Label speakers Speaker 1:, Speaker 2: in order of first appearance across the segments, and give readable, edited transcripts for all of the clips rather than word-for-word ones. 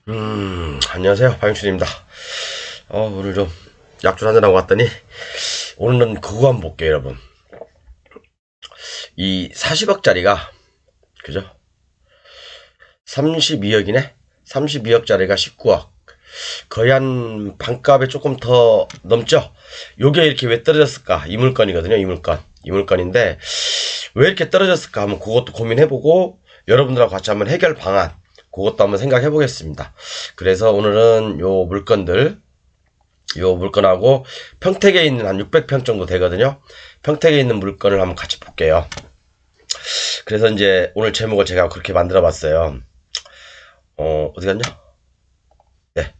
Speaker 1: 안녕하세요. 박영춘입니다. 오늘 좀 약주 한잔하고 왔더니, 오늘은 그거 한번 볼게요, 여러분. 이 40억짜리가, 그죠? 32억이네? 32억짜리가 19억. 거의 한 반값에 조금 더 넘죠? 요게 이렇게 왜 떨어졌을까? 이 물건이거든요, 이 물건. 이 물건인데, 왜 이렇게 떨어졌을까? 한번 그것도 고민해보고, 여러분들하고 같이 한번 해결 방안, 그것도 한번 생각해 보겠습니다. 그래서 오늘은 요 물건하고 평택에 있는 한 600평 정도 되거든요. 평택에 있는 물건을 한번 같이 볼게요. 그래서 이제 오늘 제목을 제가 그렇게 만들어 봤어요. 어디 갔냐? 네.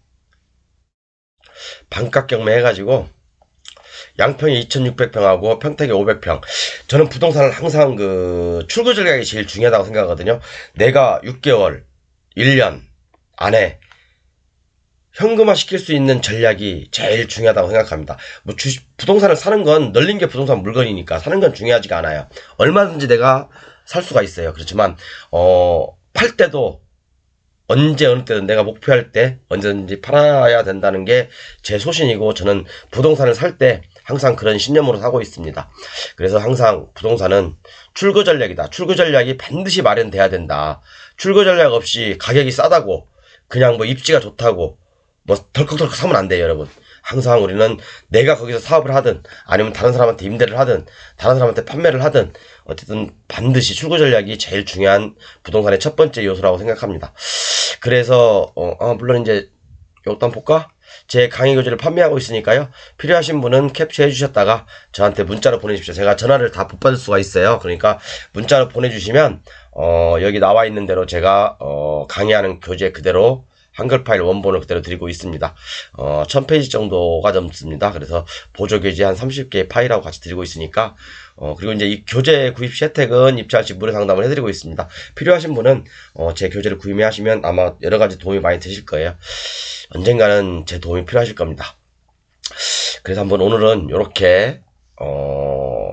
Speaker 1: 반값 경매 해가지고 양평에 2600평하고 평택에 500평. 저는 부동산을 항상 그 출구 전략이 제일 중요하다고 생각하거든요. 내가 6개월, 1년 안에 현금화 시킬 수 있는 전략이 제일 중요하다고 생각합니다. 뭐 부동산을 사는 건 널린 게 부동산 물건이니까 사는 건 중요하지가 않아요. 얼마든지 내가 살 수가 있어요. 그렇지만 팔 때도 언제 어느 때든 내가 목표할 때 언제든지 팔아야 된다는 게 제 소신이고, 저는 부동산을 살 때 항상 그런 신념으로 사고 있습니다. 그래서 항상 부동산은 출구 전략이다. 출구 전략이 반드시 마련돼야 된다. 출구 전략 없이 가격이 싸다고 그냥 뭐 입지가 좋다고 뭐 덜컥덜컥 사면 안 돼요, 여러분. 항상 우리는 내가 거기서 사업을 하든 아니면 다른 사람한테 임대를 하든 다른 사람한테 판매를 하든 어쨌든 반드시 출구 전략이 제일 중요한 부동산의 첫 번째 요소라고 생각합니다. 그래서 물론 이제 요것도 한번 볼까? 제 강의 교재를 판매하고 있으니까요. 필요하신 분은 캡처해 주셨다가 저한테 문자로 보내주십시오. 제가 전화를 다 못 받을 수가 있어요. 그러니까 문자로 보내주시면 여기 나와 있는 대로 제가 강의하는 교재 그대로 한글 파일 원본을 그대로 드리고 있습니다. 1000페이지 정도가 넘습니다. 그래서 보조 교재 한 30개의 파일하고 같이 드리고 있으니까, 그리고 이제 이 교재 구입 시 혜택은 입찰 시 무료 상담을 해드리고 있습니다. 필요하신 분은, 제 교재를 구매하시면 아마 여러 가지 도움이 많이 되실 거예요. 언젠가는 제 도움이 필요하실 겁니다. 그래서 한번 오늘은 요렇게,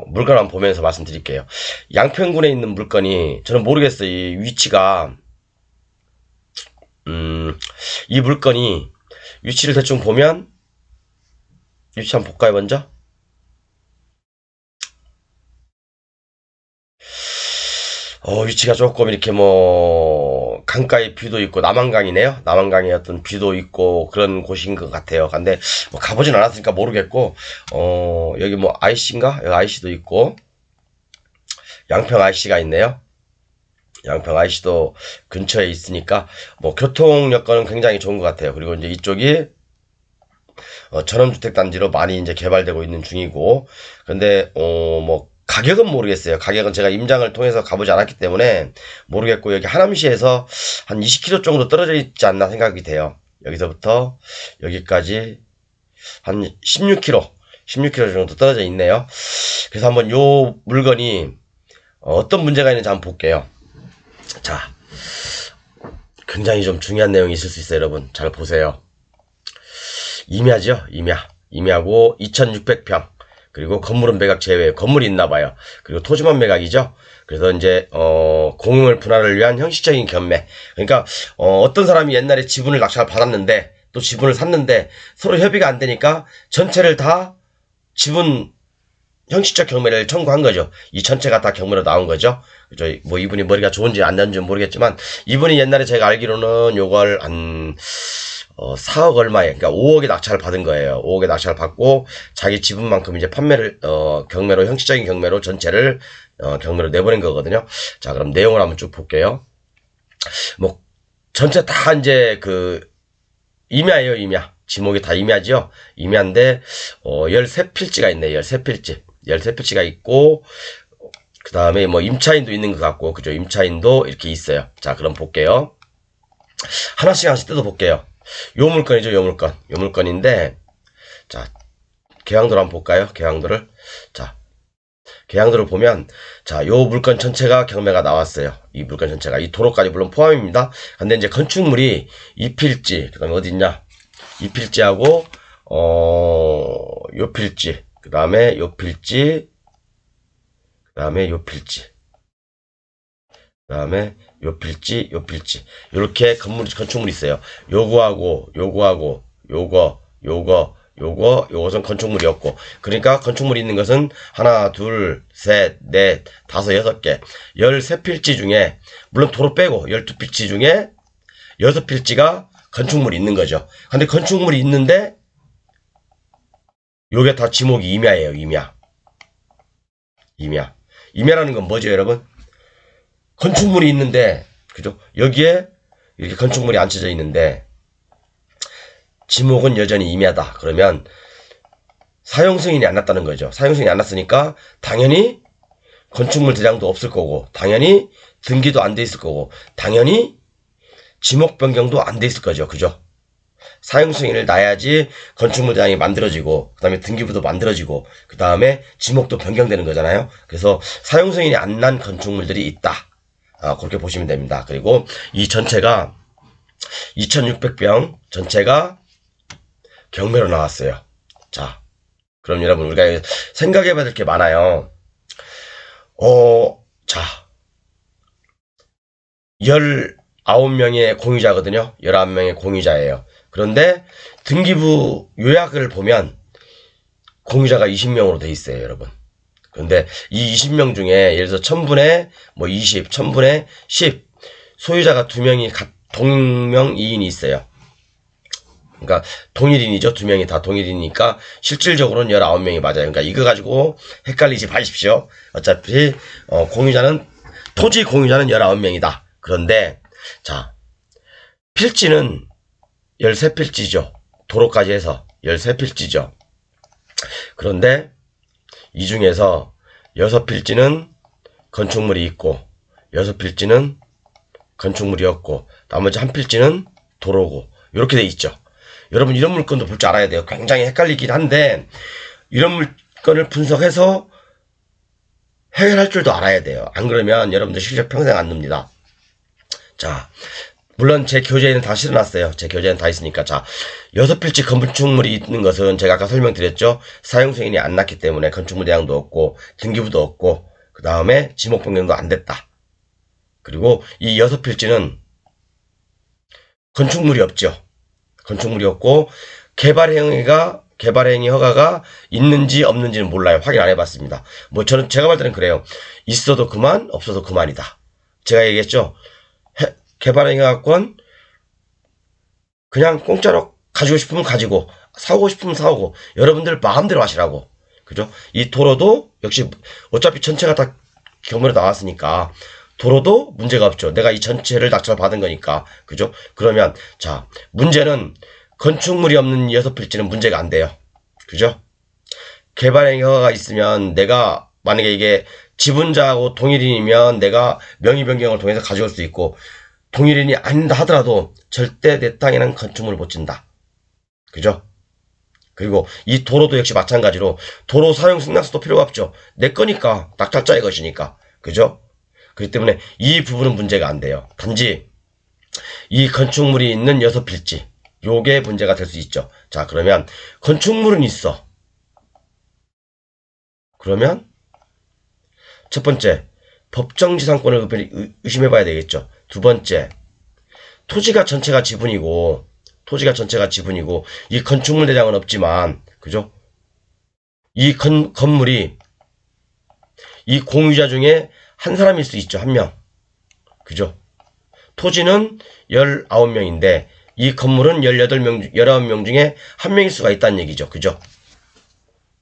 Speaker 1: 물건 한번 보면서 말씀드릴게요. 양평군에 있는 물건이, 저는 모르겠어요. 이 위치가, 이 물건이 위치를 대충 보면, 위치 한번 볼까요, 먼저? 위치가 조금 이렇게 뭐 강가에 뷰도 있고, 남한강이네요. 남한강에 어떤 뷰도 있고 그런 곳인 것 같아요. 근데 뭐 가보진 않았으니까 모르겠고, 여기 뭐 IC인가? 여기 IC도 있고, 양평 IC가 있네요. 양평 IC도 근처에 있으니까 뭐 교통 여건은 굉장히 좋은 것 같아요. 그리고 이제 이쪽이 전원주택단지로 많이 이제 개발되고 있는 중이고, 근데 뭐 가격은 모르겠어요. 가격은 제가 임장을 통해서 가보지 않았기 때문에 모르겠고, 여기 하남시에서 한 20km 정도 떨어져 있지 않나 생각이 돼요. 여기서부터 여기까지 한 16km, 16km 정도 떨어져 있네요. 그래서 한번 요 물건이 어떤 문제가 있는지 한번 볼게요. 자, 굉장히 좀 중요한 내용이 있을 수 있어요, 여러분. 잘 보세요. 임야죠, 임야. 임야고 2600평. 그리고 건물은 매각 제외. 건물이 있나 봐요. 그리고 토지만 매각이죠. 그래서 이제 공용을 분할을 위한 형식적인 경매. 그러니까 어떤 사람이 옛날에 지분을 낙찰 받았는데 또 지분을 샀는데 서로 협의가 안 되니까 전체를 다 지분 형식적 경매를 청구한 거죠. 이 전체가 다 경매로 나온 거죠. 그죠? 뭐 이분이 머리가 좋은지 안 좋은지 모르겠지만, 이분이 옛날에 제가 알기로는 요걸 한 4억 얼마에, 그러니까 5억에 낙찰을 받은 거예요. 5억에 낙찰을 받고 자기 지분만큼 이제 판매를 경매로, 형식적인 경매로 전체를 경매로 내보낸 거거든요. 자, 그럼 내용을 한번 쭉 볼게요. 뭐 전체 다 이제 그 임야예요, 임야. 지목이 다 임야죠. 임야인데 13필지가 있네요. 13필지. 13필지가 있고, 그 다음에 뭐 임차인도 있는 것 같고, 그죠? 임차인도 이렇게 있어요. 자, 그럼 볼게요. 하나씩 하나씩 뜯어볼게요. 요 물건이죠, 요 물건. 요 물건인데, 자, 계약도를 한번 볼까요? 계약도를. 자, 계약도를 보면, 자, 요 물건 전체가 경매가 나왔어요. 이 물건 전체가. 이 도로까지 물론 포함입니다. 근데 이제 건축물이 2필지, 그 다음에 어디 있냐? 2필지하고, 요 필지, 그 다음에 요 필지, 그 다음에 요 필지, 그 다음에 요 필지, 요 필지. 요렇게 건축물이 있어요. 요거하고, 요거하고, 요것은 건축물이었고. 그러니까 건축물이 있는 것은 하나, 둘, 셋, 넷, 다섯, 여섯 개. 13필지 중에, 물론 도로 빼고 12필지 중에 6필지가 건축물이 있는 거죠. 근데 건축물이 있는데, 요게 다 지목이 임야예요, 임야. 임야. 임야라는 건 뭐죠, 여러분? 건축물이 있는데, 그죠? 여기에 이렇게 건축물이 앉혀져 있는데, 지목은 여전히 임야다. 그러면 사용 승인이 안 났다는 거죠. 사용 승인이 안 났으니까 당연히 건축물 대장도 없을 거고, 당연히 등기도 안 돼 있을 거고, 당연히 지목 변경도 안 돼 있을 거죠. 그죠? 사용 승인을 놔야지 건축물 대장이 만들어지고, 그 다음에 등기부도 만들어지고, 그 다음에 지목도 변경되는 거잖아요. 그래서 사용 승인이 안 난 건축물들이 있다. 그렇게 보시면 됩니다. 그리고 이 전체가 2600평 전체가 경매로 나왔어요. 자, 그럼 여러분 우리가 생각해봐야 될 게 많아요. 자, 19명의 공유자거든요. 19명의 공유자예요. 그런데 등기부 요약을 보면 공유자가 20명으로 돼 있어요, 여러분. 그런데 이 20명 중에 예를 들어서 1000분의 20, 1000분의 10 소유자가 2명이 동명이인이 있어요. 그러니까 동일인이죠. 2명이 다 동일이니까 실질적으로는 19명이 맞아요. 그러니까 이거 가지고 헷갈리지 마십시오. 어차피 토지 공유자는 19명이다. 그런데 자, 필지는 13필지죠. 도로까지 해서 13필지죠. 그런데 이 중에서 6필지는 건축물이 있고 6필지는 건축물이 없고 나머지 한 필지는 도로고 이렇게 돼 있죠. 여러분 이런 물건도 볼 줄 알아야 돼요. 굉장히 헷갈리긴 한데 이런 물건을 분석해서 해결할 줄도 알아야 돼요. 안 그러면 여러분들 실력 평생 안 늡니다. 자, 물론 제 교재에는 다 실어놨어요. 제 교재에는 다 있으니까. 자, 6필지 건축물이 있는 것은 제가 아까 설명드렸죠. 사용 승인이 안 났기 때문에 건축물 대장도 없고 등기부도 없고 그 다음에 지목 변경도 안 됐다. 그리고 이 6필지는 건축물이 없죠. 건축물이 없고 개발행위 허가가 있는지 없는지는 몰라요. 확인 안 해봤습니다. 제가 볼 때는 그래요. 있어도 그만, 없어도 그만이다. 제가 얘기했죠. 개발행위권 그냥 공짜로 가지고 싶으면 가지고 사오고 싶으면 사오고 여러분들 마음대로 하시라고. 그죠? 이 도로도 역시 어차피 전체가 다 경매로 나왔으니까 도로도 문제가 없죠. 내가 이 전체를 낙찰 받은 거니까. 그죠? 그러면 자, 문제는 건축물이 없는 6필지는 문제가 안 돼요. 그죠? 개발행위 허가가 있으면 내가 만약에 이게 지분자하고 동일인이면 내가 명의 변경을 통해서 가져올 수 있고 동일인이 아닌다 하더라도 절대 내 땅에는 건축물을 못 짓는다. 그죠? 그리고 이 도로도 역시 마찬가지로 도로 사용 승낙서도 필요가 없죠. 내 거니까 낙찰자의 것이니까. 그죠? 그렇기 때문에 이 부분은 문제가 안 돼요. 단지 이 건축물이 있는 6필지 요게 문제가 될 수 있죠. 자, 그러면 건축물은 있어. 그러면 첫 번째 법정지상권을 의심해봐야 되겠죠. 두 번째 토지가 전체가 지분이고 이 건축물 대장은 없지만 그죠? 이 건물이 이 공유자 중에 한 사람일 수 있죠. 한 명. 그죠? 토지는 19명인데 이 건물은 19명 중에 한 명일 수가 있다는 얘기죠. 그죠?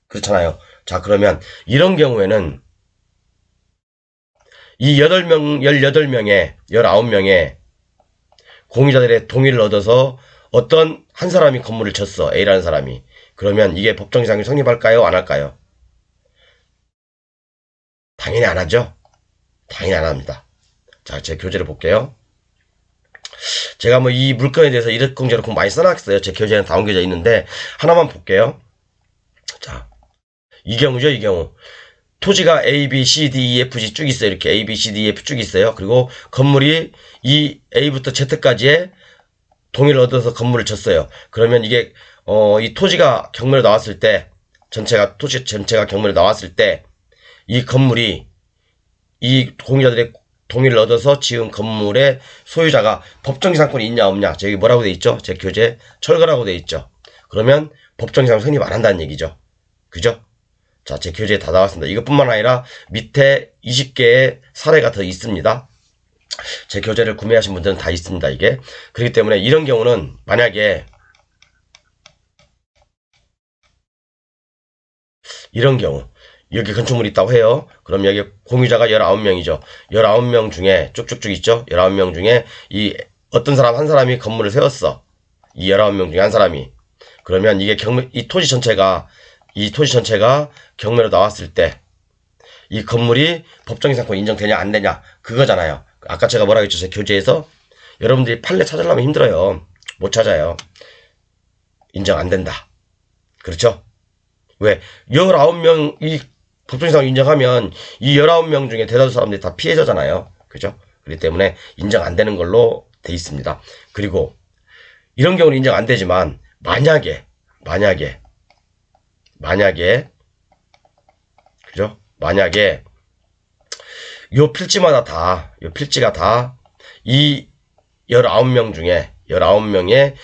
Speaker 1: 그렇잖아요. 자, 그러면 이런 경우에는 이 18명의 19명의 공유자들의 동의를 얻어서 어떤 한 사람이 건물을 졌어. A라는 사람이. 그러면 이게 법정지상이 성립할까요? 안 할까요? 당연히 안 하죠. 당연히 안 합니다. 자, 제 교재를 볼게요. 제가 이 물건에 대해서 이렇쿵저렇쿵 많이 써놨어요. 제 교재는 다 옮겨져 있는데 하나만 볼게요. 자, 이 경우죠. 이 경우. 토지가 A, B, C, D, E, F, G 쭉 있어요. 이렇게 A, B, C, D, E, F 쭉 있어요. 그리고 건물이 이 A부터 Z까지의 동의를 얻어서 건물을 졌어요. 그러면 이게 이 토지가 경매로 나왔을 때 토지 전체가 경매로 나왔을 때 이 건물이 이 공유자들의 동의를 얻어서 지은 건물의 소유자가 법정지상권이 있냐 없냐. 저기 뭐라고 돼 있죠? 제 교재 철거라고 돼 있죠. 그러면 법정지상 성립 안 한다는 얘기죠. 그죠? 자, 제 교재에 다 나왔습니다. 이것뿐만 아니라 밑에 20개의 사례가 더 있습니다. 제 교재를 구매하신 분들은 다 있습니다. 이게. 그렇기 때문에 이런 경우는 만약에 이런 경우 여기 건축물이 있다고 해요. 그럼 여기 공유자가 19명이죠. 19명 중에 쭉쭉쭉 있죠. 19명 중에 이 어떤 사람 한 사람이 건물을 세웠어. 이 19명 중에 한 사람이. 그러면 이게 이 토지 전체가 경매로 나왔을 때 이 건물이 법정지상권 인정되냐 안 되냐 그거잖아요. 아까 제가 뭐라고 했죠? 제 교재에서 여러분들이 판례 찾으려면 힘들어요. 못 찾아요. 인정 안 된다. 그렇죠? 왜? 19명 이 법정지상권 인정하면 이 19명 중에 대다수 사람들이 다 피해자잖아요. 그죠? 그렇기 때문에 인정 안 되는 걸로 돼 있습니다. 그리고 이런 경우는 인정 안 되지만 만약에 그죠? 만약에 요 필지가 다 이 19명 중에 19명의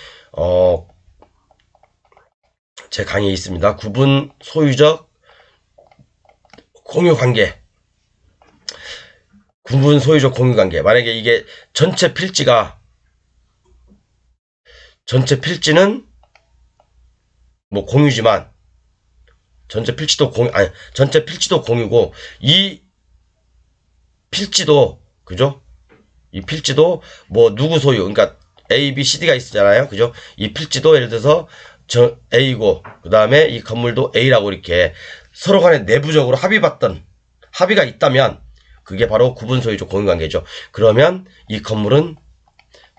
Speaker 1: 제 강의에 있습니다. 구분 소유적 공유관계. 구분 소유적 공유관계. 만약에 이게 전체 필지는 뭐 공유지만 전체 필지도 공유고 이 필지도 그죠? 이 필지도 뭐 누구 소유 그러니까 A, B, C, D가 있잖아요. 그죠? 이 필지도 예를 들어서 A고 그 다음에 이 건물도 A라고 이렇게 서로 간에 내부적으로 합의가 있다면 그게 바로 구분 소유적 공유관계죠. 그러면 이 건물은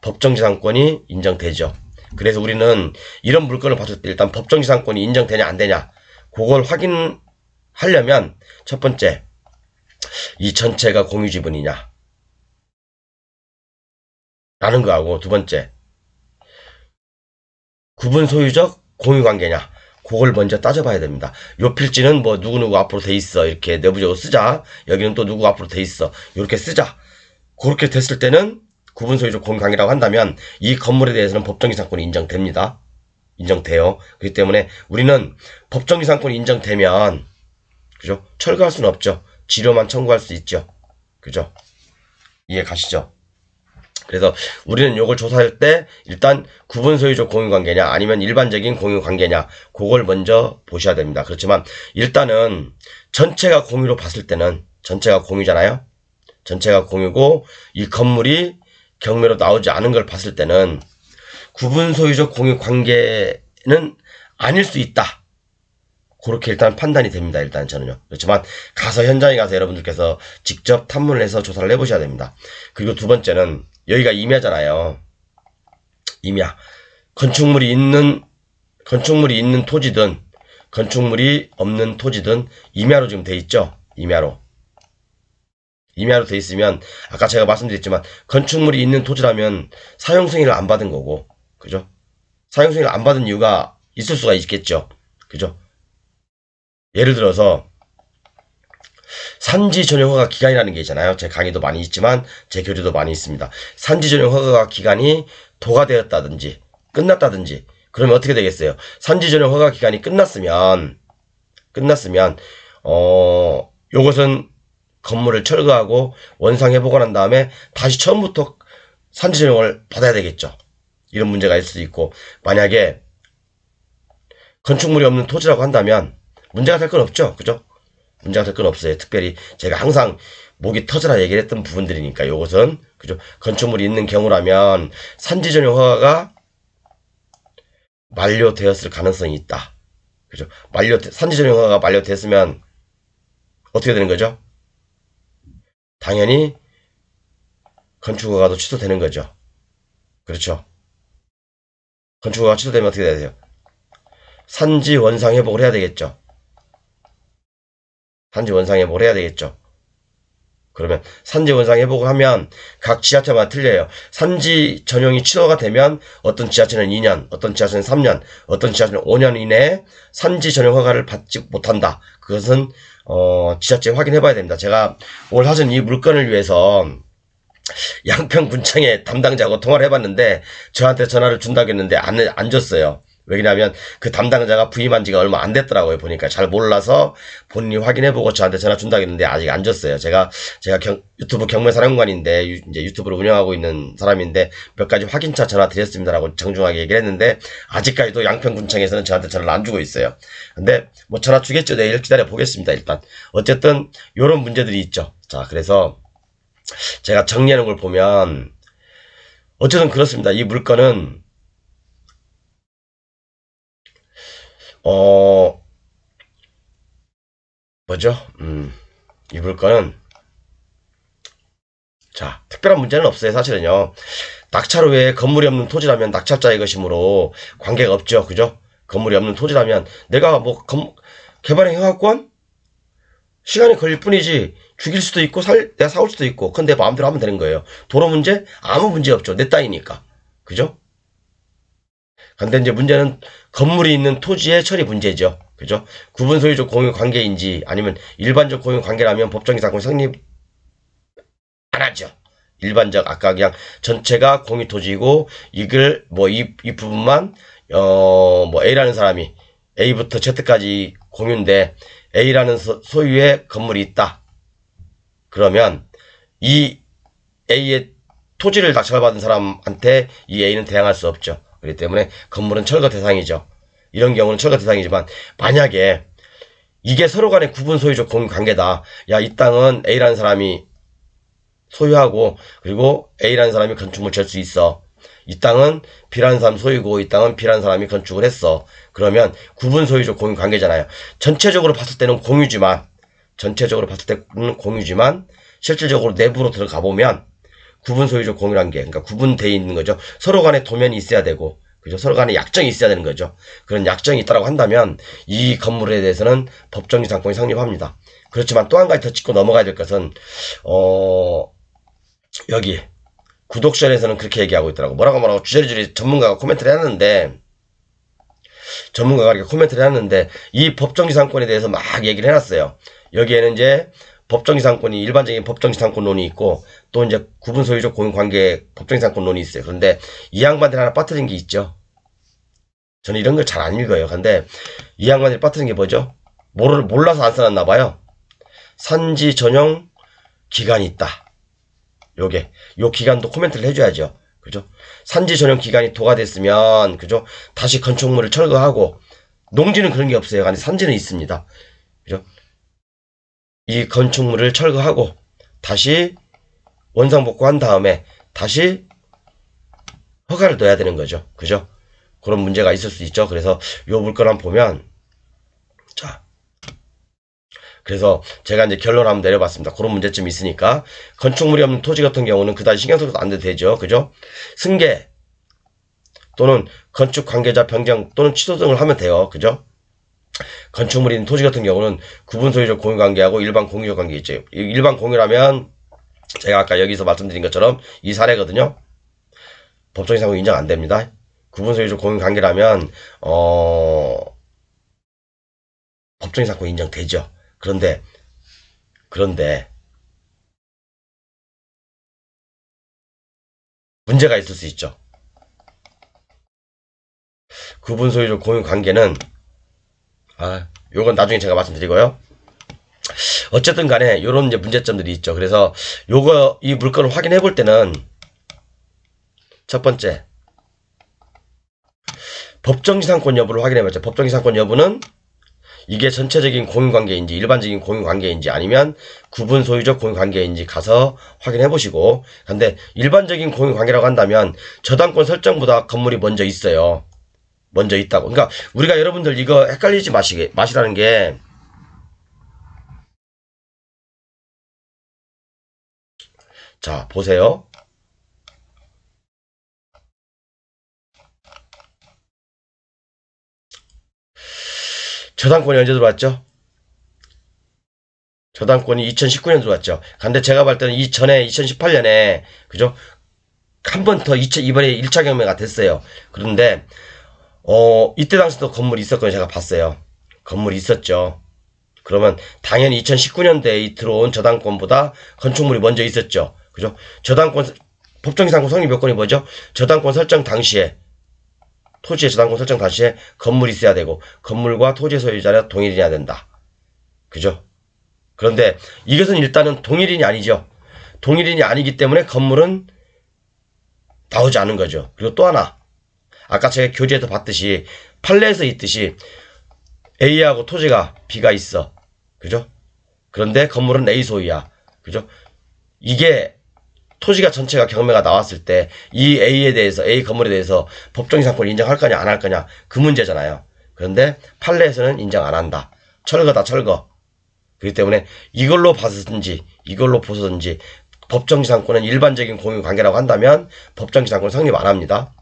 Speaker 1: 법정지상권이 인정되죠. 그래서 우리는 이런 물건을 봤을 때 일단 법정지상권이 인정되냐 안 되냐 그걸 확인하려면 첫 번째 이 전체가 공유지분이냐 라는 거하고 두 번째 구분 소유적 공유관계냐 그걸 먼저 따져봐야 됩니다. 요 필지는 뭐 누구누구 앞으로 돼 있어 이렇게 내부적으로 쓰자. 여기는 또 누구 앞으로 돼 있어 이렇게 쓰자. 그렇게 됐을 때는 구분 소유적 공유관계라고 한다면 이 건물에 대해서는 법정지상권이 인정됩니다. 인정돼요. 그렇기 때문에 우리는 법정지상권이 인정되면 그죠? 철거할 수는 없죠. 지료만 청구할 수 있죠. 그죠? 이해 가시죠? 그래서 우리는 이걸 조사할 때 일단 구분 소유적 공유관계냐 아니면 일반적인 공유관계냐 그걸 먼저 보셔야 됩니다. 그렇지만 일단은 전체가 공유로 봤을 때는 전체가 공유잖아요. 전체가 공유고 이 건물이 경매로 나오지 않은 걸 봤을 때는 구분 소유적 공유관계는 아닐 수 있다. 그렇게 일단 판단이 됩니다. 일단 저는요. 그렇지만 현장에 가서 여러분들께서 직접 탐문을 해서 조사를 해보셔야 됩니다. 그리고 두 번째는 여기가 임야잖아요. 임야. 건축물이 있는 토지든 건축물이 없는 토지든 임야로 지금 돼 있죠. 임야로 돼 있으면 아까 제가 말씀드렸지만 건축물이 있는 토지라면 사용승인을 안 받은 거고 그죠? 사용승인을 안 받은 이유가 있을 수가 있겠죠. 그죠? 예를 들어서 산지 전용 허가 기간이라는 게 있잖아요. 제 강의도 많이 있지만 제 교재도 많이 있습니다. 산지 전용 허가 기간이 도가되었다든지 끝났다든지 그러면 어떻게 되겠어요? 산지 전용 허가 기간이 끝났으면 요것은 건물을 철거하고 원상회복을 한 다음에 다시 처음부터 산지 전용을 받아야 되겠죠. 이런 문제가 있을 수도 있고 만약에 건축물이 없는 토지라고 한다면 문제가 될 건 없죠. 그죠? 문제가 될 건 없어요. 특별히 제가 항상 목이 터져라 얘기를 했던 부분들이니까 요것은 그죠? 건축물이 있는 경우라면 산지 전용 허가가 만료되었을 가능성이 있다. 그죠? 산지 전용 허가가 만료됐으면 어떻게 되는 거죠? 당연히 건축 허가도 취소되는 거죠. 그렇죠? 건축 허가가 취소되면 어떻게 돼야 돼요? 산지 원상 회복을 해야 되겠죠. 산지 원상 회복을 해야 되겠죠. 그러면 산지 원상 회복을 하면 각 지자체마다 틀려요. 산지 전용이 취소가 되면 어떤 지자체는 2년, 어떤 지자체는 3년, 어떤 지자체는 5년 이내에 산지 전용 허가를 받지 못한다. 그것은 지자체 확인해 봐야 됩니다. 제가 오늘 사실 이 물건을 위해서 양평군청의 담당자하고 통화를 해봤는데 저한테 전화를 준다고 했는데 안 줬어요. 왜냐하면 그 담당자가 부임한 지가 얼마 안 됐더라고요. 보니까 잘 몰라서 본인이 확인해보고 저한테 전화 준다고 했는데 아직 안 줬어요. 제가 유튜브 경매사령관인데 이제 유튜브를 운영하고 있는 사람인데 몇 가지 확인차 전화 드렸습니다라고 정중하게 얘기를 했는데 아직까지도 양평군청에서는 저한테 전화를 안 주고 있어요. 근데 뭐 전화 주겠죠. 내일 기다려 보겠습니다. 일단 어쨌든 요런 문제들이 있죠. 자, 그래서 제가 정리하는 걸 보면 어쨌든 그렇습니다. 이 물건은 뭐죠? 이 물건은 자, 특별한 문제는 없어요. 사실은요. 낙찰 후에 건물이 없는 토지라면 낙찰자의 것이므로 관계가 없죠. 그죠? 건물이 없는 토지라면 내가 뭐 개발행 해갖고 시간이 걸릴 뿐이지 죽일 수도 있고 내가 사올 수도 있고 그건 내 마음대로 하면 되는 거예요. 도로 문제? 아무 문제 없죠. 내 땅이니까. 그죠? 근데 이제 문제는 건물이 있는 토지의 처리 문제죠. 그죠? 구분 소유적 공유 관계인지 아니면 일반적 공유 관계라면 법정 이사건 성립 안 하죠. 일반적 아까 그냥 전체가 공유 토지이고 이걸 뭐 이 부분만 뭐 A라는 사람이 A부터 Z까지 공유인데 A라는 소유의 건물이 있다. 그러면 이 A의 토지를 낙찰받은 사람한테 이 A는 대항할 수 없죠. 그렇기 때문에 건물은 철거 대상이죠. 이런 경우는 철거 대상이지만 만약에 이게 서로 간의 구분 소유적 공유 관계다. 야, 이 땅은 A라는 사람이 소유하고 그리고 A라는 사람이 건축물 질 수 있어. 이 땅은 B라는 사람 소유고 이 땅은 B라는 사람이 건축을 했어. 그러면 구분 소유적 공유 관계잖아요. 전체적으로 봤을 때는 공유지만 실질적으로 내부로 들어가 보면 구분 소유적 공유 관계, 그러니까 구분되어 있는 거죠. 서로 간에 도면이 있어야 되고, 그죠? 서로 간에 약정이 있어야 되는 거죠. 그런 약정이 있다고 한다면 이 건물에 대해서는 법정지상권이 성립합니다. 그렇지만 또 한 가지 더 짚고 넘어가야 될 것은 여기 구독션에서는 그렇게 얘기하고 있더라고. 뭐라고 주저리주저리 전문가가 코멘트를 해놨는데 이 법정지상권에 대해서 막 얘기를 해놨어요. 여기에는 이제 법정지상권이 일반적인 법정지상권론이 있고 또 이제 구분소유적 공유관계 법정지상권론이 있어요. 그런데 이 양반들이 하나 빠뜨린 게 있죠. 저는 이런 걸 잘 안 읽어요. 근데 이 양반들이 빠뜨린 게 뭐죠? 몰라서 안 써놨나 봐요. 산지 전용 기간이 있다. 요 기간도 코멘트를 해줘야죠. 그죠? 산지 전용 기간이 도과됐으면, 그죠? 다시 건축물을 철거하고, 농지는 그런 게 없어요. 아니, 산지는 있습니다. 그죠? 이 건축물을 철거하고, 다시 원상복구한 다음에, 다시 허가를 넣어야 되는 거죠. 그죠? 그런 문제가 있을 수 있죠. 그래서 요 물건 한번 보면, 자. 그래서 제가 이제 결론 한번 내려봤습니다. 그런 문제점이 있으니까. 건축물이 없는 토지 같은 경우는 그다지 신경 써도 안 돼도 되죠. 그죠? 승계 또는 건축 관계자 변경 또는 취소 등을 하면 돼요. 그죠? 건축물이 있는 토지 같은 경우는 구분 소유적 공유 관계하고 일반 공유적 관계 있죠. 일반 공유라면 제가 아까 여기서 말씀드린 것처럼 이 사례거든요. 법정이상은 인정 안 됩니다. 구분 소유적 공유 관계라면 법정이상권 인정되죠. 그런데 문제가 있을 수 있죠. 구분 소유적 공유 관계는 요건 나중에 제가 말씀드리고요. 어쨌든 간에 요런 이제 문제점들이 있죠. 그래서 이 물건을 확인해 볼 때는 첫 번째 법정지상권 여부를 확인해 보죠. 법정지상권 여부는 이게 전체적인 공유관계인지 일반적인 공유관계인지 아니면 구분 소유적 공유관계인지 가서 확인해 보시고, 근데 일반적인 공유관계라고 한다면 저당권 설정보다 건물이 먼저 있어요. 먼저 있다고. 그러니까 우리가 여러분들 이거 헷갈리지 마시라는 게, 자 보세요. 저당권이 언제 들어왔죠? 저당권이 2019년 들어왔죠. 근데 제가 볼 때는 이전에 2018년에 그죠? 한 번 더 이번에 1차 경매가 됐어요. 그런데 이때 당시도 건물이 있었거든요. 제가 봤어요. 건물이 있었죠. 그러면 당연히 2019년대에 들어온 저당권보다 건축물이 먼저 있었죠. 그죠? 저당권, 법정지상권 성립 요건이 뭐죠? 저당권 설정 당시에, 토지의 저당권 설정 당시에 건물이 있어야 되고, 건물과 토지 소유자는 동일인해야 된다. 그죠? 그런데 이것은 일단은 동일인이 아니죠. 동일인이 아니기 때문에 건물은 나오지 않은 거죠. 그리고 또 하나, 아까 제가 교재에서 봤듯이, 판례에서 있듯이, A하고 토지가 B가 있어. 그죠? 그런데 건물은 A 소유야. 그죠? 이게 토지가 전체가 경매가 나왔을 때 이 A에 대해서 A 건물에 대해서 법정지상권을 인정할 거냐 안 할 거냐 그 문제잖아요. 그런데 판례에서는 인정 안 한다. 철거다 철거. 그렇기 때문에 이걸로 봐서든지 이걸로 보서든지 법정지상권은 일반적인 공유관계라고 한다면 법정지상권 성립 안 합니다.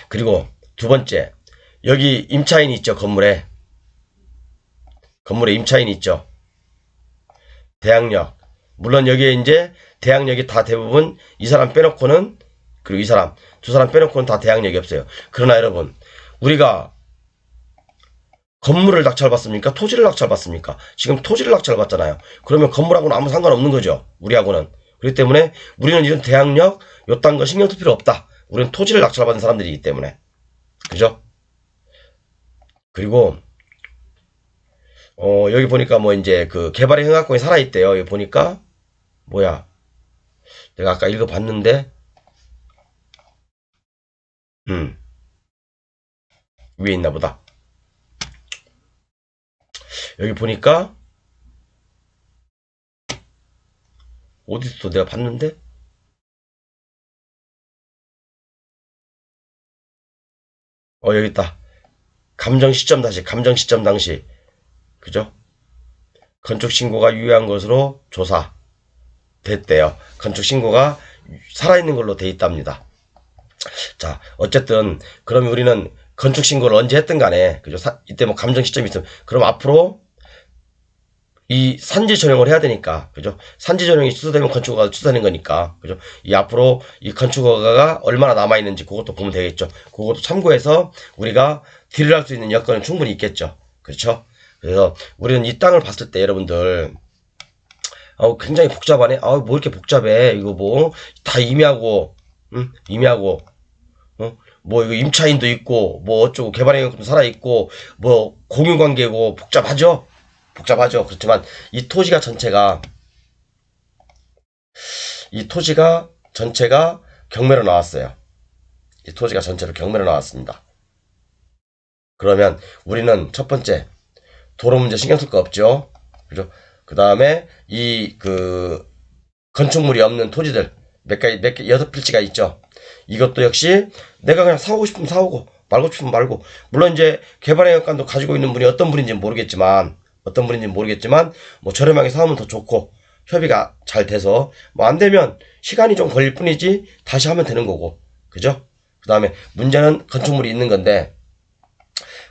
Speaker 1: 그리고 두 번째, 여기 임차인이 있죠. 건물에 임차인이 있죠. 대항력. 물론 여기에 이제 대항력이 다 대부분 이 사람 빼놓고는, 그리고 이 사람 두 사람 빼놓고는 다 대항력이 없어요. 그러나 여러분, 우리가 건물을 낙찰받습니까? 토지를 낙찰받습니까? 지금 토지를 낙찰받잖아요. 그러면 건물하고는 아무 상관없는 거죠. 우리하고는. 그렇기 때문에 우리는 이런 대항력 요딴 거 신경 쓸 필요 없다. 우리는 토지를 낙찰받은 사람들이기 때문에. 그죠? 그리고 여기 보니까 뭐 이제 그 개발의 행하권이 살아있대요. 여기 보니까 뭐야, 내가 아까 읽어봤는데 위에 있나 보다. 여기 보니까 어디서 또 내가 봤는데 여기 있다. 감정 시점 당시 그죠? 건축 신고가 유효한 것으로 조사 됐대요. 건축 신고가 살아있는 걸로 돼 있답니다. 자, 어쨌든 그러면 우리는 건축 신고를 언제 했든 간에, 그죠? 이때 뭐 감정 시점이 있으면, 그럼 앞으로 이 산지 전용을 해야 되니까, 그죠? 산지 전용이 취소되면 건축허가가 취소되는 거니까, 그죠? 이 앞으로 이 건축허가가 얼마나 남아있는지 그것도 보면 되겠죠. 그것도 참고해서 우리가 딜을 할 수 있는 여건은 충분히 있겠죠. 그렇죠? 그래서 우리는 이 땅을 봤을 때 여러분들, 굉장히 복잡하네. 뭐 이렇게 복잡해. 이거 뭐, 다 임야고, 임야고, 뭐 이거 임차인도 있고, 뭐 어쩌고 개발행위도 살아있고, 뭐 공유관계고, 복잡하죠? 그렇지만 이 토지가 전체가 경매로 나왔어요. 이 토지가 전체로 경매로 나왔습니다. 그러면 우리는 첫 번째, 도로 문제 신경 쓸 거 없죠? 그죠? 그 다음에 건축물이 없는 토지들 몇 개, 6필지가 있죠. 이것도 역시 내가 그냥 사오고 싶으면 사오고 말고 싶으면 말고, 물론 이제 개발행위권도 가지고 있는 분이 어떤 분인지는 모르겠지만 뭐 저렴하게 사오면 더 좋고, 협의가 잘 돼서 뭐 안 되면 시간이 좀 걸릴 뿐이지 다시 하면 되는 거고, 그죠? 그 다음에 문제는 건축물이 있는 건데,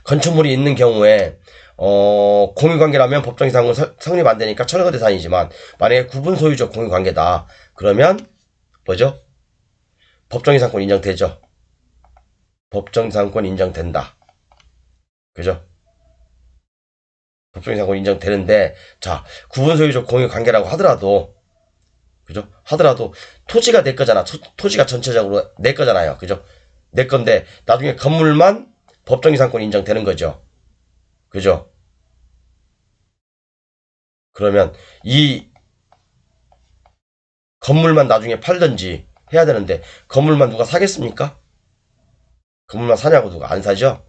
Speaker 1: 건축물이 있는 경우에 공유관계라면 법정지상권 성립 안 되니까 철거 대상이지만, 만약에 구분 소유적 공유관계다 그러면 뭐죠? 법정지상권 인정되죠. 법정지상권 인정된다. 그죠? 법정지상권 인정되는데, 자, 구분 소유적 공유관계라고 하더라도, 그죠? 하더라도 토지가 내 거잖아. 토지가 전체적으로 내 거잖아요. 그죠? 내 건데 나중에 건물만 법정지상권 인정되는 거죠. 그죠? 그러면 이 건물만 나중에 팔든지 해야 되는데, 건물만 누가 사겠습니까? 건물만 사냐고. 누가 안 사죠?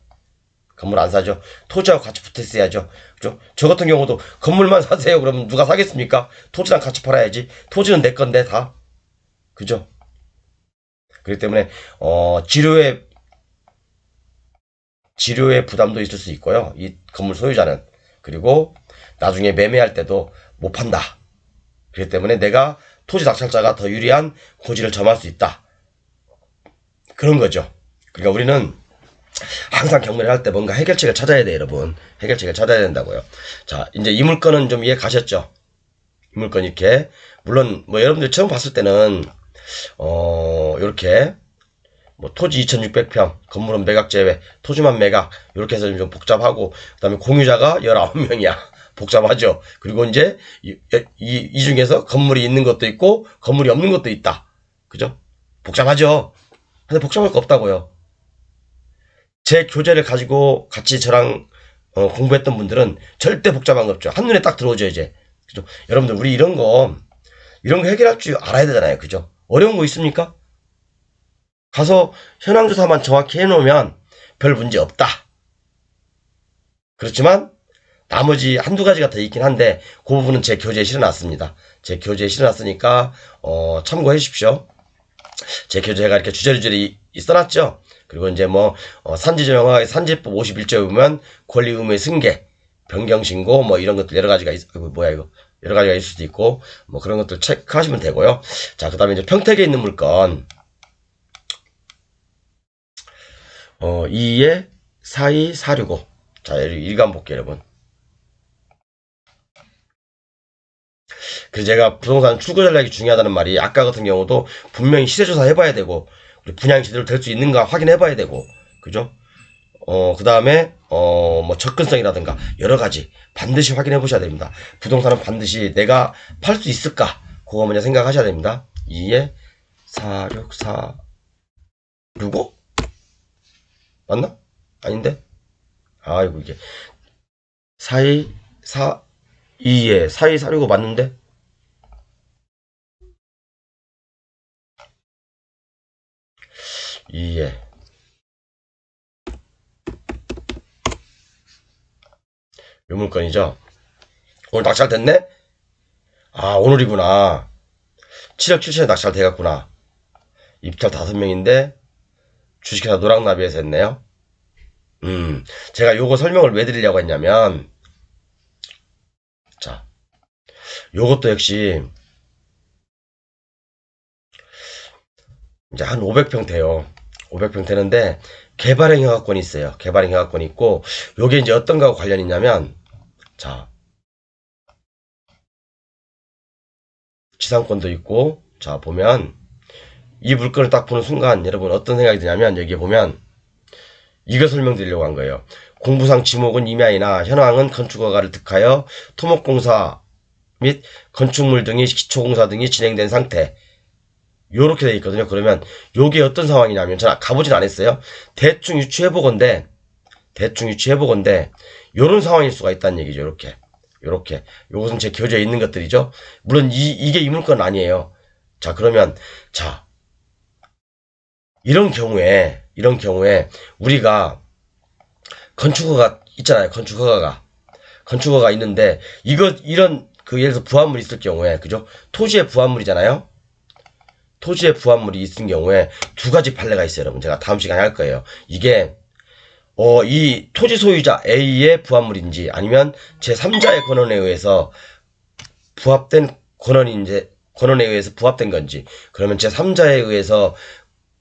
Speaker 1: 건물 안 사죠. 토지하고 같이 붙어 있어야죠. 그죠? 저 같은 경우도 건물만 사세요 그러면 누가 사겠습니까? 토지랑 같이 팔아야지. 토지는 내 건데 다. 그죠? 그렇기 때문에 지료의 부담도 있을 수 있고요. 이 건물 소유자는. 그리고 나중에 매매할 때도 못 판다. 그렇기 때문에 내가 토지 낙찰자가 더 유리한 고지를 점할 수 있다. 그런 거죠. 그러니까 우리는 항상 경매를 할 때 뭔가 해결책을 찾아야 돼요, 여러분. 해결책을 찾아야 된다고요. 자, 이제 이 물건은 좀 이해 가셨죠? 이 물건 이렇게. 물론 뭐 여러분들 처음 봤을 때는 이렇게 뭐 토지 2600평, 건물은 매각 제외, 토지만 매각, 이렇게 해서 좀 복잡하고, 그 다음에 공유자가 19명이야. 복잡하죠. 그리고 이제 이 중에서 건물이 있는 것도 있고, 건물이 없는 것도 있다. 그죠? 복잡하죠? 근데 복잡할 거 없다고요. 제 교재를 가지고 같이 저랑 공부했던 분들은 절대 복잡한 거 없죠. 한눈에 딱 들어오죠, 이제. 그죠? 여러분들, 우리 이런 거 해결할 줄 알아야 되잖아요. 그죠? 어려운 거 있습니까? 가서 현황조사만 정확히 해놓으면 별 문제 없다. 그렇지만 나머지 한두 가지가 더 있긴 한데 그 부분은 제 교재에 실어놨습니다. 제 교재에 실어놨으니까 참고해 주십시오. 제 교재가 이렇게 주저리주저리 써놨죠. 그리고 이제 뭐 산지조정학 산지법 51조에 보면 권리 의무의 승계, 변경신고 뭐 이런 것들 여러 가지가 뭐야 이거 여러 가지가 있을 수도 있고 뭐 그런 것들 체크하시면 되고요. 자, 그다음에 이제 평택에 있는 물건 2에 42, 465. 자, 일간 볼게요, 여러분. 그래서 제가 부동산 출고 전략이 중요하다는 말이 아까 같은 경우도 분명히 시세조사 해봐야 되고 분양이 제대로 될 수 있는가 확인해봐야 되고 그죠? 그 다음에 뭐 접근성이라든가 여러 가지 반드시 확인해 보셔야 됩니다. 부동산은 반드시 내가 팔 수 있을까? 그거 먼저 생각하셔야 됩니다. 2에 464 65? 맞나? 아닌데? 아이고 이게 4242에 4246 맞는데? 이에 요 물건이죠. 오늘 낙찰 됐네? 아, 오늘이구나. 7억 7천에 낙찰 돼갔구나. 입찰 5명인데 주식회사 노랑나비에서 했네요. 제가 요거 설명을 왜 드리려고 했냐면 자, 요것도 역시 이제 한 500평 돼요. 500평 되는데 개발행 허가권이 있어요. 개발행 허가권이 있고 요게 이제 어떤 거하고 관련이 있냐면 자, 지상권도 있고 자, 보면 이 물건을 딱 보는 순간 여러분 어떤 생각이 드냐면 여기에 보면 이거 설명드리려고 한 거예요. 공부상 지목은 임야이나 현황은 건축허가를 득하여 토목공사 및 건축물 등의 기초공사 등이 진행된 상태. 요렇게 돼 있거든요. 그러면 요게 어떤 상황이냐면 저는 가보진 않았어요. 대충 유추해보건데 요런 상황일 수가 있다는 얘기죠. 요렇게 요것은 제 교재에 있는 것들이죠. 물론 이게 이 물건은 아니에요. 자, 그러면 자, 이런 경우에 우리가 건축허가 있잖아요. 건축허가 있는데 이런 예를 들어서 부합물이 있을 경우에 그죠? 토지의 부합물이잖아요. 토지의 부합물이 있은 경우에 두 가지 판례가 있어요, 여러분. 제가 다음 시간에 할 거예요. 이게 이 토지 소유자 A의 부합물인지 아니면 제3자의 권한에 의해서 부합된 권한에 의해서 부합된 건지 그러면 제3자에 의해서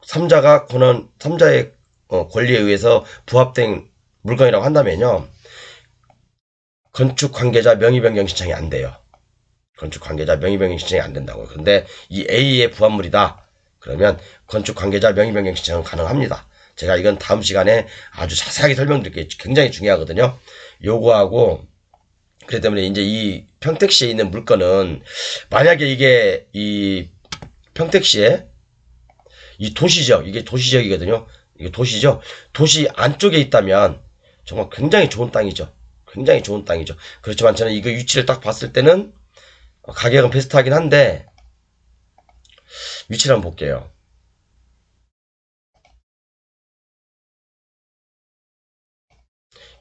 Speaker 1: 3자의 권리에 의해서 부합된 물건이라고 한다면요. 건축 관계자 명의 변경 신청이 안 돼요. 건축 관계자 명의 변경 신청이 안 된다고요. 그런데 이 A의 부합물이다. 그러면 건축 관계자 명의 변경 신청은 가능합니다. 제가 이건 다음 시간에 아주 자세하게 설명드릴게요. 굉장히 중요하거든요. 요거하고 그렇기 때문에 이제 이 평택시에 있는 물건은 만약에 이게 이 평택시에 이 도시적, 이게 도시적이거든요. 이게 도시죠. 도시 안쪽에 있다면 정말 굉장히 좋은 땅이죠. 굉장히 좋은 땅이죠. 그렇지만 저는 이거 위치를 딱 봤을 때는 가격은 비슷하긴 한데 위치를 한번 볼게요.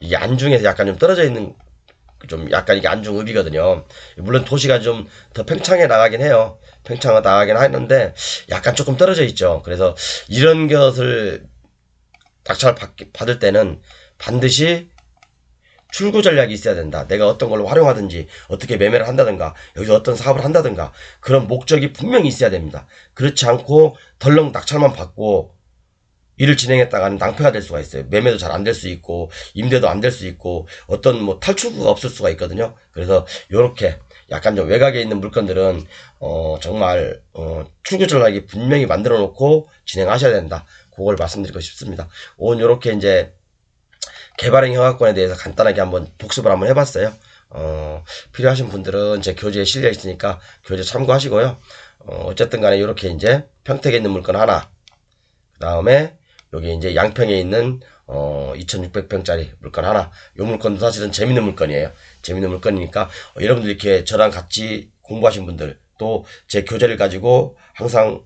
Speaker 1: 이게 안중에서 약간 좀 떨어져 있는 좀 약간 이게 안중읍이거든요. 물론 도시가 좀 더 팽창해 나가긴 해요. 팽창해 나가긴 하는데 약간 조금 떨어져 있죠. 그래서 이런 것을 낙찰 받을 때는 반드시 출구 전략이 있어야 된다. 내가 어떤 걸로 활용하든지 어떻게 매매를 한다든가 여기서 어떤 사업을 한다든가 그런 목적이 분명히 있어야 됩니다. 그렇지 않고 덜렁 낙찰만 받고 일을 진행했다가는 낭패가 될 수가 있어요. 매매도 잘 안 될 수 있고 임대도 안 될 수 있고 어떤 뭐 탈출구가 없을 수가 있거든요. 그래서 요렇게 약간 좀 외곽에 있는 물건들은 정말 출구 전략이 분명히 만들어 놓고 진행하셔야 된다. 그걸 말씀드리고 싶습니다. 오늘 요렇게 이제 개발행 허가권에 대해서 간단하게 한번 복습을 한번 해봤어요. 필요하신 분들은 제 교재에 실려 있으니까 교재 참고하시고요. 어쨌든 간에 이렇게 이제 평택에 있는 물건 하나, 그 다음에 여기 이제 양평에 있는 2600평짜리 물건 하나. 요 물건도 사실은 재밌는 물건이에요. 재밌는 물건이니까 여러분들 이렇게 저랑 같이 공부하신 분들, 또 제 교재를 가지고 항상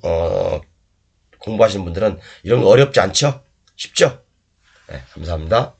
Speaker 1: 공부하시는 분들은 이런 거 어렵지 않죠? 쉽죠? 네, 감사합니다.